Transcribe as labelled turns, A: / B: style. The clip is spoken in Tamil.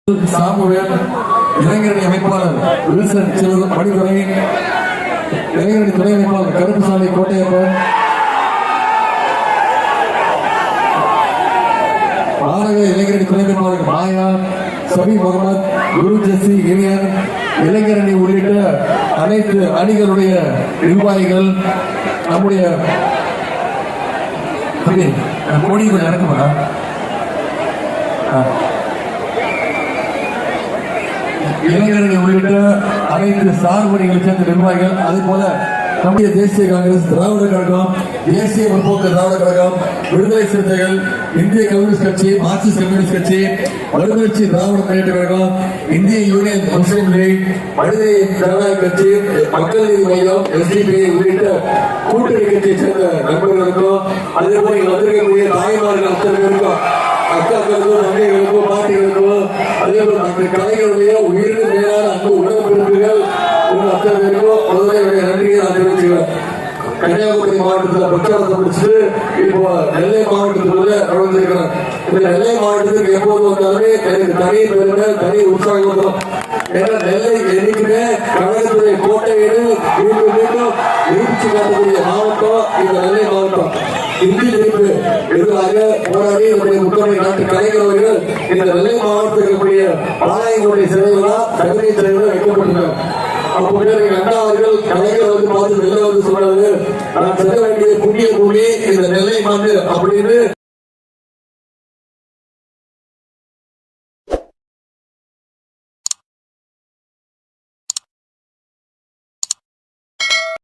A: சாமுவேல், இளைஞரணி அமைப்பாளர் வில்சன் செல்வம் மணிதுரை, இளைஞரணி துணை அமைப்பாளர் கருப்புசாமி கோட்டையப்பன், ஆனக இளைஞரணி துணை அமைப்பாளர் மாயா, சபி முகமது, குரு ஜெசி இனியன், இளைஞரணி உள்ளிட்ட அனைத்து அணிகளுடைய நிர்வாகிகள், நம்முடைய கொடி கொஞ்சம் நடக்குமா? இளைஞர்கள் உள்ளிட்ட அனைத்து சார்பணிகளை சேர்ந்த நிர்வாகிகள், அதே போல நம்முடைய தேசிய காங்கிரஸ், திராவிட கழகம், தேசிய முற்போக்கு திராவிட கழகம், விடுதலை சிறுத்தைகள், இந்திய கம்யூனிஸ்ட் கட்சி, மார்க்சிஸ்ட் கம்யூனிஸ்ட் கட்சி, மறுமலர்ச்சி திராவிட முன்னேற்ற கழகம், இந்திய யூனியன் முஸ்லீம் லீக், மனித ஜனநாயக கட்சி, மக்கள் நீதி மையம், SDP உள்ளிட்ட கூட்டணி கட்சியை சேர்ந்த நண்பர்களுக்கும், அதே போல இங்க வந்திருக்கக்கூடிய தாய்மார்கள் அத்தனை பேருக்கும், அக்காக்களுக்கும், தங்கைகளுக்கும், பாட்டிகளுக்கும், அதே போல அந்த கலைகளுடைய உயிரிழந்த மேலான அன்பு உடன்பிறப்புகள் அத்தனை பேருக்கும் முதல்ல நன்றியை நான் தெரிவிச்சுக்கிறேன். கன்னியாகுமரி மாவட்டத்தில் பிரச்சாரத்தை முடிச்சுட்டு இப்போ நெல்லை மாவட்டத்துக்குள்ள நுழைஞ்சிருக்கிறேன். இந்த நெல்லை மாவட்டத்துக்கு எப்போது வந்தாலுமே எனக்கு தனி பெருமை, தனி உற்சாகம் வரும். ஏன்னா நெல்லை என்னைக்குமே கழகத்துடைய கோட்டையிடு மீண்டும் மீண்டும் நிரூபிச்சு காட்டக்கூடிய மாவட்டம் இந்த நெல்லை மாவட்டம். இந்தி திணிப்பு எதிராக போராடி நம்முடைய முத்தமிழ் நாட்டு கலைஞர்கள் இந்த நெல்லை மாவட்டத்தில் இருக்கக்கூடிய பாளையங்களுடைய சிலைகளாம் தகுதி சிலைகளாக வைக்கப்பட்டிருக்காங்க. அப்போ அண்ணா அவர்கள் கலைஞர் வந்து பார்த்து வெளில வந்து சொன்னாரு, நான் செல்ல வேண்டிய புண்ணிய பூமி இந்த நெல்லை மாநிலம் அப்படின்னு